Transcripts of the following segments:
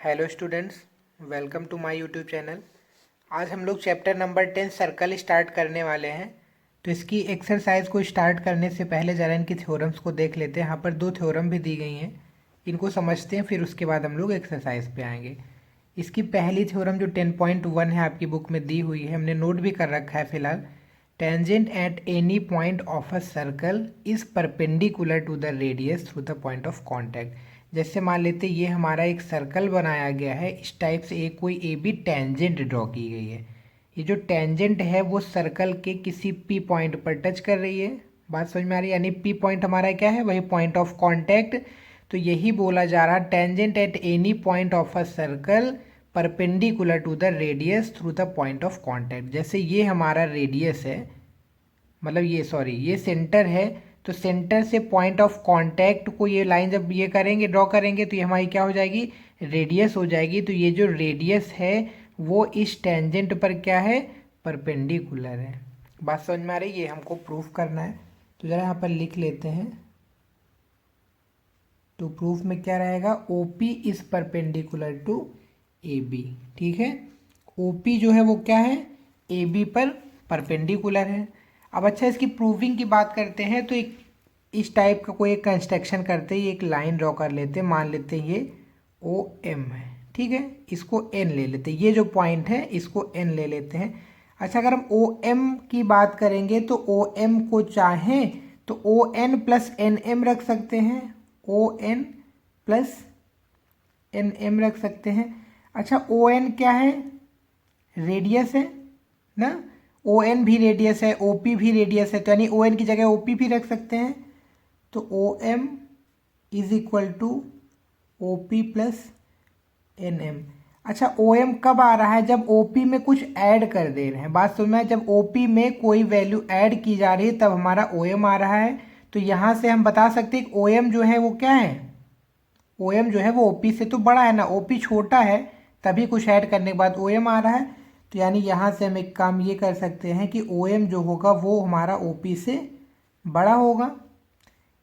Hello students, welcome to my YouTube channel. आज हम लोग चैप्टर नंबर 10 सर्कल स्टार्ट करने वाले हैं। तो इसकी एक्सरसाइज को स्टार्ट करने से पहले ज़रा इनकी थ्योरम्स को देख लेते हैं। यहाँ पर दो थ्योरम भी दी गई हैं, इनको समझते हैं, फिर उसके बाद हम लोग एक्सरसाइज पे आएंगे। इसकी पहली थ्योरम जो 10.1 है आपकी बुक में दी हुई है, हमने नोट भी कर रखा है फिलहाल। Tangent at any point of a circle is perpendicular to the radius through the point of contact. जैसे मान लेते ये हमारा एक सर्कल बनाया गया है, इस टाइप से एक कोई ए बी टेंजेंट ड्रॉ की गई है। ये जो टेंजेंट है वो सर्कल के किसी पी पॉइंट पर टच कर रही है। बात समझ में आ रही है? यानी पी पॉइंट हमारा क्या है, वही पॉइंट ऑफ कॉन्टैक्ट। तो यही बोला जा रहा, tangent at any point of a circle perpendicular to the radius through the point of contact. जैसे ये हमारा रेडियस है, मतलब ये सेंटर है, तो सेंटर से पॉइंट ऑफ कांटेक्ट को ये लाइन जब ये करेंगे, ड्रॉ करेंगे, तो ये हमारी क्या हो जाएगी, रेडियस हो जाएगी। तो ये जो रेडियस है वो इस टेंजेंट पर क्या है, परपेंडिकुलर है। बात समझ में आ रही है? ये हमको प्रूफ करना है, तो ज़रा यहाँ पर लिख लेते हैं। तो प्रूफ में क्या रहेगा, O P is perpendicular to A B. ठीक है, ओ पी जो है वो क्या है, ए बी पर परपेंडिकुलर है। अब अच्छा, इसकी प्रूविंग की बात करते हैं। तो एक इस टाइप का कोई एक कंस्ट्रक्शन करते ही एक लाइन ड्रॉ कर लेते हैं। मान लेते हैं ये ओ एम है, ठीक है, इसको एन ले लेते हैं। ये जो पॉइंट है इसको एन ले लेते हैं। अच्छा, अगर हम ओ एम की बात करेंगे तो ओ एम को चाहें तो O N plus N M रख सकते हैं, O N plus N M रख सकते हैं। अच्छा, ओ एन क्या है, रेडियस है ना, ओ एन भी रेडियस है, ओ पी भी रेडियस है, तो यानी ओ एन की जगह ओ पी भी रख सकते हैं। तो O M is equal to O P plus N M. अच्छा, ओ एम कब आ रहा है, जब ओ पी में कुछ ऐड कर दे रहे हैं। बात समझ में, जब ओ पी में कोई वैल्यू ऐड की जा रही है तब हमारा ओ एम आ रहा है। तो यहाँ से हम बता सकते हैं कि ओ एम जो है वो क्या है, ओ एम जो है वो ओ पी से तो बड़ा है ना, ओ पी छोटा है, तभी कुछ ऐड करने के बाद ओ एम आ रहा है। तो यानी यहाँ से हम एक काम ये कर सकते हैं कि ओ एम जो होगा वो हमारा ओ पी से बड़ा होगा।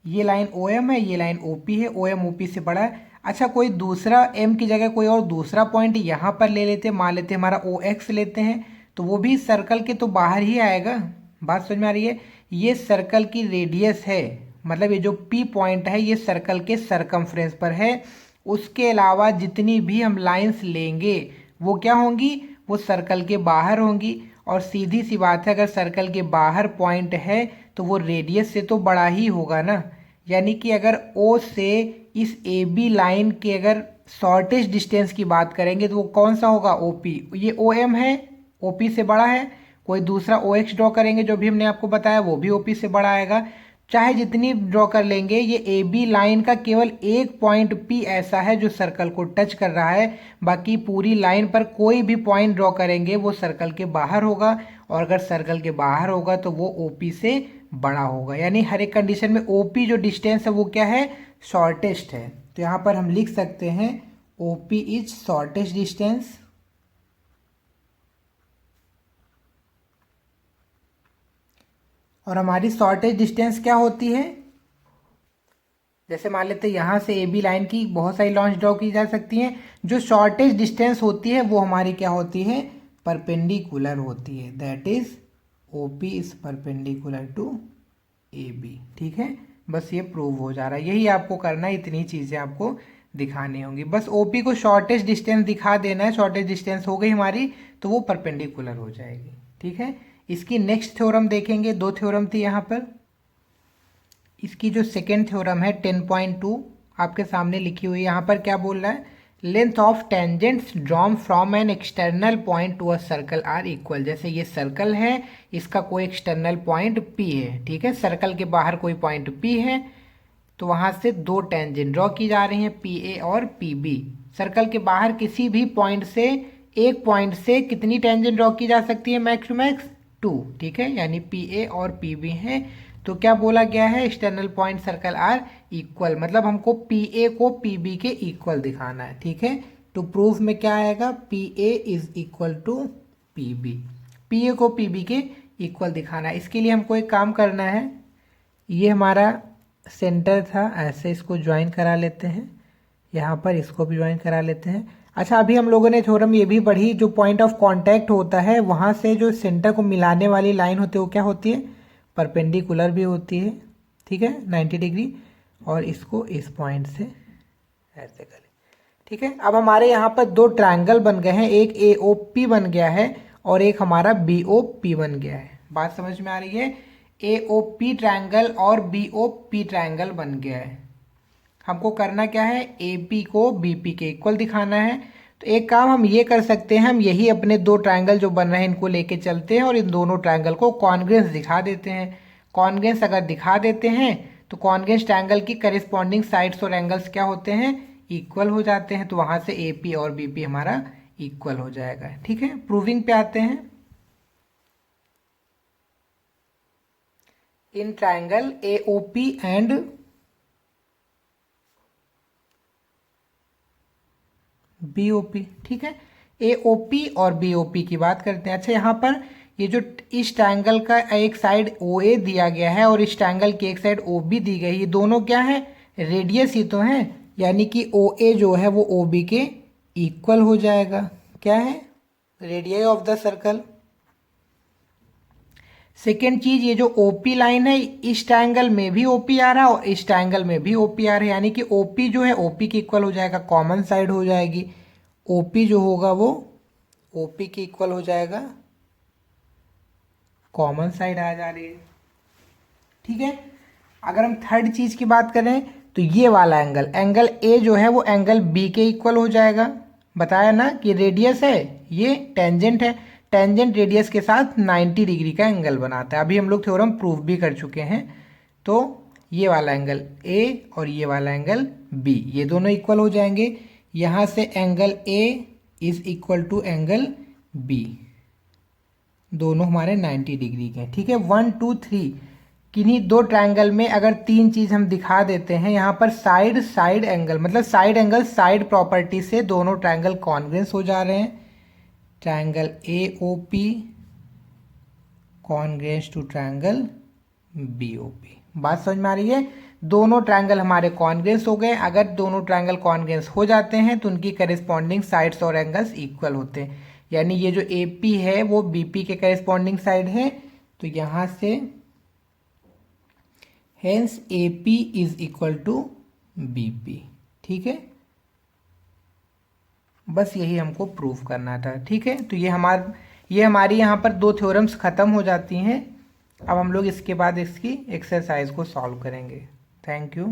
ये लाइन ओ एम है, ये लाइन ओ पी है, ओ एम ओ पी से बड़ा है। अच्छा, कोई दूसरा एम की जगह कोई और दूसरा पॉइंट यहाँ पर ले लेते हैं, मान लेते हैं हमारा ओ एक्स लेते हैं, तो वो भी सर्कल के तो बाहर ही आएगा। बात समझ में आ रही है? ये सर्कल की रेडियस है, मतलब ये जो पी पॉइंट है ये सर्कल के सरकमफ्रेंस पर है। उसके अलावा जितनी भी हम लाइंस लेंगे वो क्या होंगी, वो सर्कल के बाहर होंगी। और सीधी सी बात है, अगर सर्कल के बाहर पॉइंट है तो वो रेडियस से तो बड़ा ही होगा ना। यानी कि अगर ओ से इस ए बी लाइन के अगर शॉर्टेस्ट डिस्टेंस की बात करेंगे तो वो कौन सा होगा, ओ पी। ये ओ एम है, ओ पी से बड़ा है। कोई दूसरा ओ एक्स ड्रॉ करेंगे जो भी हमने आपको बताया, वो भी ओ पी से बड़ा आएगा। चाहे जितनी ड्रॉ कर लेंगे, ये ए बी लाइन का केवल एक पॉइंट पी ऐसा है जो सर्कल को टच कर रहा है। बाकी पूरी लाइन पर कोई भी पॉइंट ड्रॉ करेंगे वो सर्कल के बाहर होगा, और अगर सर्कल के बाहर होगा तो वो ओ पी से बड़ा होगा। यानी हर एक कंडीशन में ओ पी जो डिस्टेंस है वो क्या है, शॉर्टेस्ट है। तो यहाँ पर हम लिख सकते हैं O P is shortest distance. और हमारी शॉर्टेज डिस्टेंस क्या होती है, जैसे मान लेते हैं यहाँ से ए बी लाइन की बहुत सारी लॉन्च ड्रॉ की जा सकती हैं। जो शॉर्टेज डिस्टेंस होती है वो हमारी क्या होती है, परपेंडिकुलर होती है। That is O P is perpendicular to A B. ठीक है, बस ये प्रूव हो जा रहा है, यही आपको करना है, इतनी चीज़ें आपको दिखानी होंगी। बस ओ पी को शॉर्टेज डिस्टेंस दिखा देना है, शॉर्टेज डिस्टेंस हो गई हमारी तो वो परपेंडिकुलर हो जाएगी। ठीक है, इसकी नेक्स्ट थ्योरम देखेंगे। दो थ्योरम थी यहाँ पर। इसकी जो सेकेंड थ्योरम है 10.2 आपके सामने लिखी हुई है। यहाँ पर क्या बोल रहा है, length of tangents drawn from an external point to a circle are equal. जैसे ये सर्कल है, इसका कोई एक्सटर्नल पॉइंट P है, ठीक है, सर्कल के बाहर कोई पॉइंट P है, तो वहाँ से दो टेंजेंट ड्रॉ की जा रही हैं, PA और PB। सर्कल के बाहर किसी भी पॉइंट से, एक पॉइंट से कितनी टेंजेंट ड्रॉ की जा सकती है, मैक्स टू मैक्स 2। ठीक है, यानी PA और PB हैं। तो क्या बोला गया है, external point circle are equal, मतलब हमको PA को PB के इक्वल दिखाना है। ठीक है, तो प्रूफ में क्या आएगा, PA is equal to PB। PA को PB के इक्वल दिखाना है। इसके लिए हमको एक काम करना है, ये हमारा सेंटर था, ऐसे इसको ज्वाइन करा लेते हैं। यहाँ पर इसको भी ज्वाइन करा लेते हैं। अच्छा, अभी हम लोगों ने थ्योरम ये भी पढ़ी, जो पॉइंट ऑफ कांटेक्ट होता है वहाँ से जो सेंटर को मिलाने वाली लाइन होती है वो क्या होती है, परपेंडिकुलर भी होती है, ठीक है, 90 डिग्री। और इसको इस पॉइंट से ऐसे करें, ठीक है। अब हमारे यहाँ पर दो ट्रायंगल बन गए हैं, एक AOP बन गया है और एक हमारा BOP बन गया है। बात समझ में आ रही है, AOP ट्रायंगल और BOP ट्रायंगल बन गया है। हमको करना क्या है, AP को BP के इक्वल दिखाना है। तो एक काम हम ये कर सकते हैं, हम यही अपने दो ट्रायंगल जो बन रहे हैं इनको लेके चलते हैं और इन दोनों ट्रायंगल को कॉन्ग्रेंस दिखा देते हैं। कॉन्ग्रेंस अगर दिखा देते हैं तो कॉन्ग्रेंस ट्रायंगल की करिस्पॉन्डिंग साइड्स और एंगल्स क्या होते हैं, इक्वल हो जाते हैं। तो वहां से AP और BP हमारा इक्वल हो जाएगा, ठीक है। प्रूविंग पे आते हैं। In triangle AOP and BOP, ठीक है। AOP और BOP की बात करते हैं। अच्छा, यहाँ पर ये जो इस ट्रायंगल का एक साइड OA दिया गया है और इस ट्रायंगल की एक साइड OB दी गई, ये दोनों क्या है, रेडियस ही तो हैं, यानी कि OA जो है वो OB के इक्वल हो जाएगा। क्या है, radius of the circle. Second चीज, ये जो OP लाइन है इस ट्रायंगल में भी OP आ रहा है और इस ट्रायंगल में भी OP आ रहा है, यानी कि OP जो है OP के इक्वल हो जाएगा, कॉमन साइड हो जाएगी। OP जो होगा वो OP के इक्वल हो जाएगा, कॉमन साइड आ जा रही है, ठीक है। अगर हम थर्ड चीज की बात करें तो ये वाला एंगल, एंगल A जो है वो एंगल B के इक्वल हो जाएगा। बताया ना कि रेडियस है, ये टेंजेंट है, टेंजेंट रेडियस के साथ 90 डिग्री का एंगल बनाता है। अभी हम लोग थ्योरम प्रूव भी कर चुके हैं। तो ये वाला एंगल A और ये वाला एंगल B, ये दोनों इक्वल हो जाएंगे। यहाँ से angle A is equal to angle B, दोनों हमारे 90 डिग्री के, ठीक है। 1 2 3 किन्हीं दो ट्रायंगल में अगर तीन चीज हम दिखा देते हैं, यहाँ पर साइड साइड एंगल, मतलब साइड एंगल साइड प्रॉपर्टी से दोनों ट्रायंगल कॉन्ग्रेंस हो जा रहे हैं। Triangle AOP congruence to triangle BOP। बात समझ में आ रही है, दोनों ट्रायंगल हमारे कॉन्ग्रेंस हो गए। अगर दोनों ट्रायंगल कॉन्ग्रेंस हो जाते हैं तो उनकी करेस्पॉन्डिंग साइड्स और एंगल्स इक्वल होते हैं, यानी ये जो AP है वो BP के करेस्पॉन्डिंग साइड है। तो यहां से hence AP is equal to BP, ठीक है। बस यही हमको प्रूव करना था, ठीक है। तो ये हमारी यहाँ पर दो थ्योरम्स खत्म हो जाती हैं। अब हम लोग इसके बाद इसकी एक्सरसाइज को सॉल्व करेंगे। Thank you.